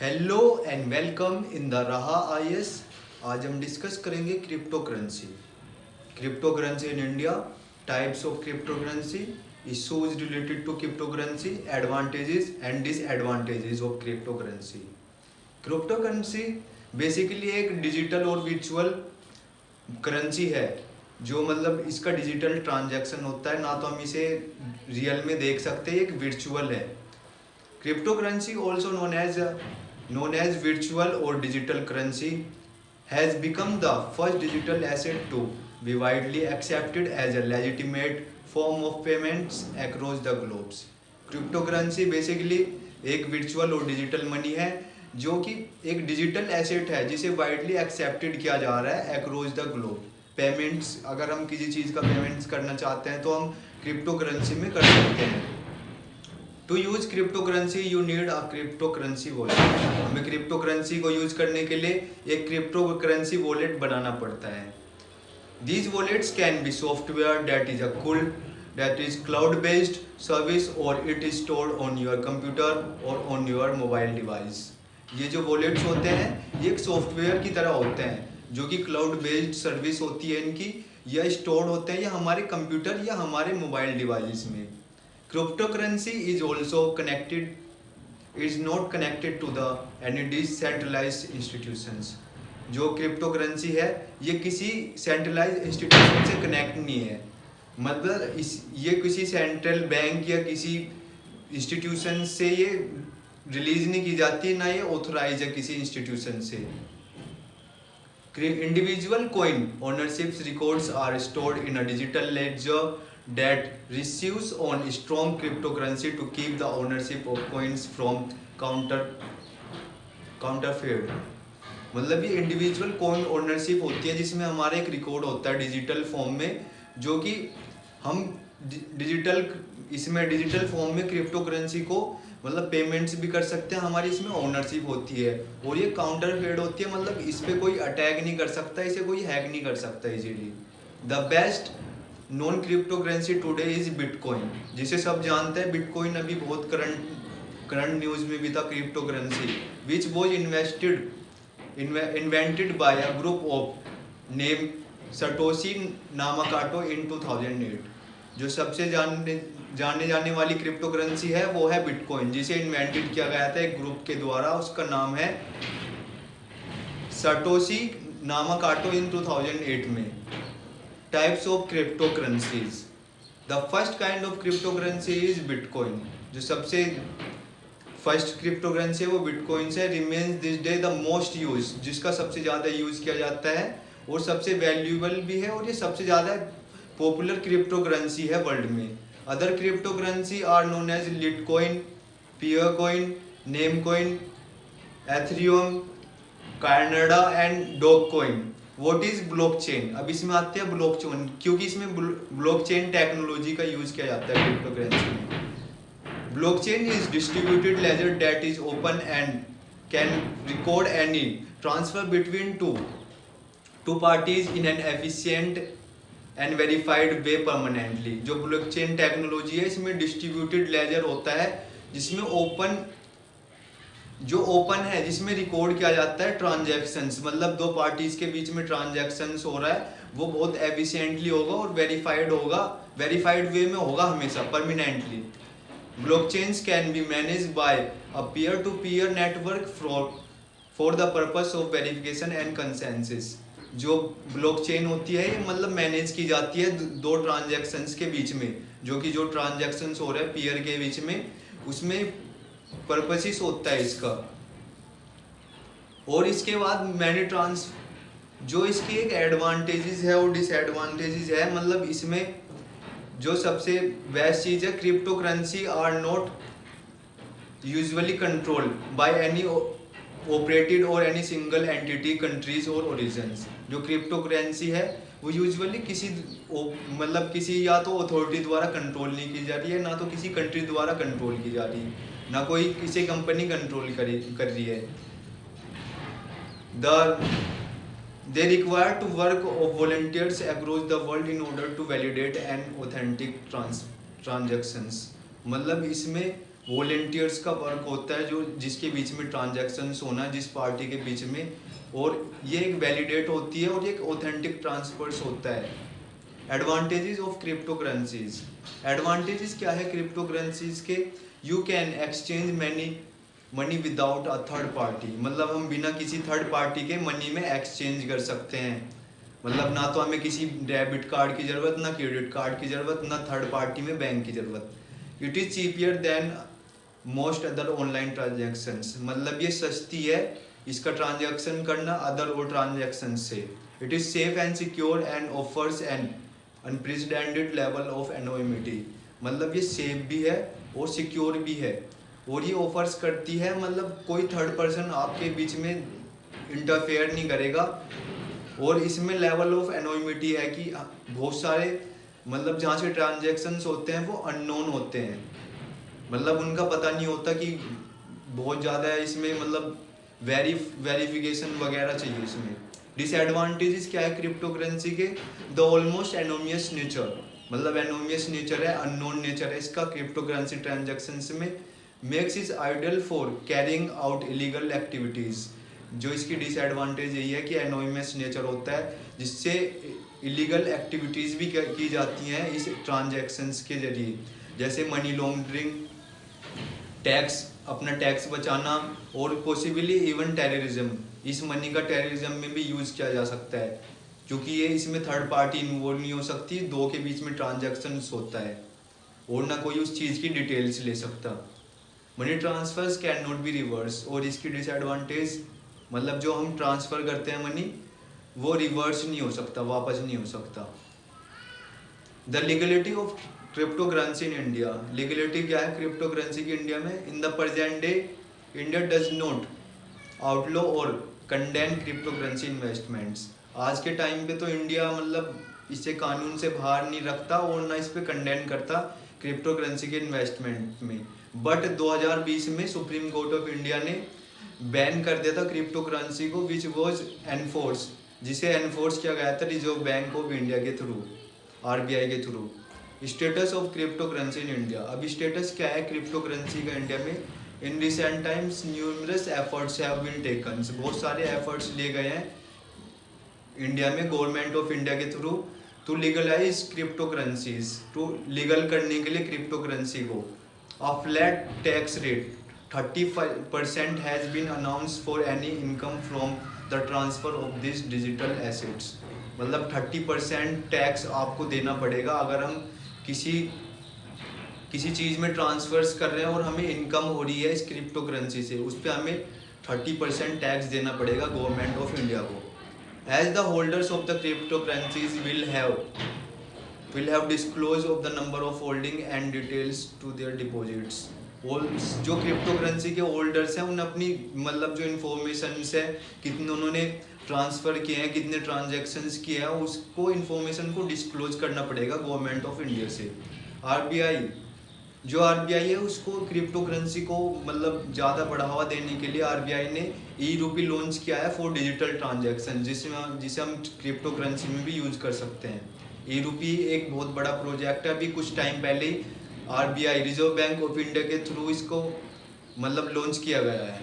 Hello and welcome in the रहा IAS. आज हम डिस्कस करेंगे cryptocurrency. Cryptocurrency in India, types of cryptocurrency, issues related to cryptocurrency, advantages and disadvantages of cryptocurrency. Cryptocurrency basically एक digital और virtual currency है, जो मतलब इसका डिजिटल ट्रांजैक्शन होता है, ना तो हम इसे रियल में देख सकते हैं, एक वर्चुअल है। Cryptocurrency, also known as virtual or digital currency, has become the first digital asset to be widely accepted as a legitimate form of payments across the globes. Cryptocurrency basically एक virtual और digital money है, जो कि एक digital asset है जिसे widely accepted किया जा रहा है अक्रॉस द ग्लोब। पेमेंट्स, अगर हम किसी चीज़ का पेमेंट्स करना चाहते हैं तो हम क्रिप्टो करेंसी में कर सकते हैं। To use cryptocurrency you need a cryptocurrency wallet. हमें क्रिप्टो करेंसी को यूज करने के लिए एक क्रिप्टो करेंसी वॉलेट बनाना पड़ता है। These wallets can be software that is cloud based service और it is stored on your computer और ऑन योर मोबाइल डिवाइस। ये जो वॉलेट्स होते हैं ये एक सॉफ्टवेयर की तरह होते हैं जो कि क्लाउड बेस्ड सर्विस होती है इनकी, या स्टोर्ड होते हैं या हमारे कंप्यूटर या हमारे मोबाइल डिवाइस में। Cryptocurrency is also not connected to the any decentralized institutions. जो क्रिप्टो करेंसी है ये किसी सेंट्रलाइज इंस्टीट्यूशन से कनेक्ट नहीं है, मतलब ये किसी सेंट्रल बैंक या किसी इंस्टीट्यूशन से ये रिलीज नहीं की जाती, ना ये ऑथोराइज है किसी इंस्टीट्यूशन से। Individual coin ownerships records are stored in a digital ledger that receives on strong cryptocurrency to keep the ownership of coins from counterfeit। मतलब ये इंडिविजुअल कॉइन ओनरशिप होती है जिसमें हमारा एक रिकॉर्ड होता है डिजिटल फॉर्म में, जो कि हम डिजिटल फॉर्म में क्रिप्टो करेंसी को मतलब पेमेंट्स भी कर सकते हैं, हमारी इसमें ओनरशिप होती है और ये काउंटरफेड होती है, मतलब इस पर कोई अटैक नहीं कर सकता, इसे कोई हैक नहीं कर सकता easily. The best non crypto currency today is bitcoin, जिसे सब जानते हैं। बिटकॉइन अभी बहुत करंट न्यूज में भी था। Cryptocurrency which was invented by a group of name Satoshi Nakamoto in 2008। जो सबसे जाने जाने वाली क्रिप्टो करेंसी है वो है बिटकॉइन, जिसे इन्वेंटेड किया गया था एक ग्रुप के द्वारा, उसका नाम है सटोशी नामाकाटो इन 2008 में। Types of crypto currencies. The first kind of crypto currency is bitcoin. जो सबसे फर्स्ट क्रिप्टो करेंसी है वो बिटकॉइन से remains this day the most use, जिसका सबसे ज़्यादा यूज किया जाता है और सबसे वैल्यूएबल भी है, और ये सबसे ज़्यादा पॉपुलर क्रिप्टो करेंसी है वर्ल्ड में। Other cryptocurrency are known as litecoin, peercoin, namecoin, ethereum, Cardano and dogecoin. What is blockchain? अब इसमें आते हैं ब्लॉकचेन, क्योंकि इसमें ब्लॉकचेन टेक्नोलॉजी का यूज किया जाता है क्रिप्टो करेंसी में। Blockchain is distributed laser that is open and can record any transfer between two parties in an efficient and verified way permanently. जो ब्लॉकचेन टेक्नोलॉजी है इसमें डिस्ट्रीब्यूटेड लेजर होता है जिसमें ओपन है, जिसमें रिकॉर्ड किया जाता है ट्रांजैक्शंस, मतलब दो पार्टीज के बीच में ट्रांजैक्शंस हो रहा है वो बहुत एफिशिएंटली होगा और वेरीफाइड वे में होगा हमेशा permanently. Blockchains can be managed by a peer to peer network for the purpose of verification and consensus. जो ब्लॉकचेन होती है ये मतलब मैनेज की जाती है दो ट्रांजैक्शंस के बीच में, जो कि जो ट्रांजैक्शंस हो रहे हैं पीयर के बीच में, उसमें पर्पसिस होता है इसका। और इसके बाद जो इसकी एक एडवांटेजेस है और डिसएडवांटेजेस है, मतलब इसमें जो सबसे बेस्ट चीज़ है, cryptocurrency are not usually controlled by any operated और एनी सिंगल एंटिटी, कंट्रीज और ओरिजिन्स। जो क्रिप्टो करेंसी है वो यूजुअली किसी या तो अथॉरिटी द्वारा कंट्रोल नहीं की जा रही है, ना तो किसी कंट्री द्वारा कंट्रोल की जा रही है, ना कोई किसी कंपनी कंट्रोल कर रही है। They require to work of volunteers across the world in order to validate and authentic transactions। मतलब इसमें वॉलेंटियर्स का वर्क होता है जो जिसके बीच में ट्रांजैक्शंस होना जिस पार्टी के बीच में, और ये एक वैलिडेट होती है और ये एक ऑथेंटिक ट्रांसफर्स होता है। Advantages of crypto currencies. Advantages क्या है क्रिप्टो करेंसीज के? You can exchange money without a third party, मतलब हम बिना किसी थर्ड पार्टी के मनी में एक्सचेंज कर सकते हैं। मतलब ना तो हमें किसी डेबिट कार्ड की ज़रूरत, ना क्रेडिट कार्ड की ज़रूरत, ना थर्ड पार्टी में बैंक की ज़रूरत। It is cheaper than most other online transactions, मतलब ये सस्ती है इसका ट्रांजैक्शन करना अदर और ट्रांजैक्शन से। It is safe and secure and offers an unprecedented level of anonymity, मतलब ये सेफ भी है और सिक्योर भी है, और ये ऑफर्स करती है मतलब कोई थर्ड पर्सन आपके बीच में इंटरफेयर नहीं करेगा। और इसमें लेवल ऑफ एनोनिमिटी है कि बहुत सारे मतलब जहाँ से ट्रांजैक्शंस होते हैं वो अननोन होते हैं, मतलब उनका पता नहीं होता कि बहुत ज़्यादा है इसमें, मतलब वेरिफिकेशन वगैरह चाहिए इसमें। डिसएडवांटेजेस क्या है क्रिप्टो करेंसी के? द ऑलमोस्ट एनोनिमस नेचर, मतलब एनोनिमस नेचर है, अननोन नेचर है इसका क्रिप्टो करेंसी ट्रांजैक्शंस में। Makes is ideal for carrying out illegal activities, जो इसकी डिसएडवांटेज यही है कि एनोनिमस नेचर होता है जिससे इलीगल एक्टिविटीज़ भी की जाती हैं इस ट्रांजैक्शंस के जरिए, जैसे मनी लॉन्ड्रिंग, टैक्स, अपना टैक्स बचाना, और पॉसिबली इवन टेररिज्म। इस मनी का टेररिज्म में भी यूज़ किया जा सकता है क्योंकि ये इसमें थर्ड पार्टी इन्वॉल्व नहीं हो सकती, दो के बीच में ट्रांजैक्शंस होता है और ना कोई उस चीज़ की डिटेल्स ले सकता। Money transfers can not be reverse, और इसकी डिसएडवांटेज मतलब जो हम ट्रांसफ़र करते हैं मनी वो रिवर्स नहीं हो सकता, वापस नहीं हो सकता। The legality of cryptocurrency in India. Legality क्या है क्रिप्टो करेंसी की इंडिया में? In the present day India does not आउटलो और कंडेन क्रिप्टो करेंसी इन्वेस्टमेंट्स। आज के टाइम पे तो इंडिया मतलब इसे कानून से बाहर नहीं रखता और ना इस पे कंडेन करता क्रिप्टो करेंसी के इन्वेस्टमेंट में। बट 2020 में सुप्रीम कोर्ट ऑफ इंडिया ने बैन कर दिया था क्रिप्टो करेंसी को, विच वॉज एनफोर्स, जिसे एनफोर्स किया गया था रिजर्व बैंक ऑफ इंडिया के थ्रू, RBI के through. Status of cryptocurrency in India. अभी स्टेटस क्या है क्रिप्टो करेंसी का इंडिया में? In recent times numerous efforts have been taken, बहुत सारे एफर्ट्स लिए गए हैं इंडिया में गवर्नमेंट ऑफ इंडिया के through to legalize cryptocurrencies, to legal करने के लिए क्रिप्टो करेंसी को। A flat tax rate 30% has been announce for any income from the transfer of this digital assets, मतलब 30% टैक्स आपको देना पड़ेगा अगर हम किसी चीज़ में ट्रांसफर्स कर रहे हैं और हमें इनकम हो रही है इस क्रिप्टो करेंसी से, उस पर हमें 30% टैक्स देना पड़ेगा गवर्नमेंट ऑफ इंडिया को। As the holders of the cryptocurrencies will have disclose of the number of holding and details to their deposits. और जो क्रिप्टो करेंसी के होल्डर्स हैं उन अपनी मतलब जो इन्फॉर्मेशन है, कितने उन्होंने ट्रांसफ़र किए हैं, कितने ट्रांजैक्शंस किए हैं, उसको इन्फॉर्मेशन को डिस्क्लोज करना पड़ेगा गवर्नमेंट ऑफ इंडिया से। RBI है उसको क्रिप्टो करेंसी को मतलब ज़्यादा बढ़ावा देने के लिए RBI ने ई-रूपी लॉन्च किया है फॉर डिजिटल ट्रांजैक्शन, जिसे हम क्रिप्टो करेंसी में भी यूज़ कर सकते हैं। ई-रूपी एक बहुत बड़ा प्रोजेक्ट है, अभी कुछ टाइम पहले RBI reserve Bank of India के थ्रू इसको मतलब लॉन्च किया गया है।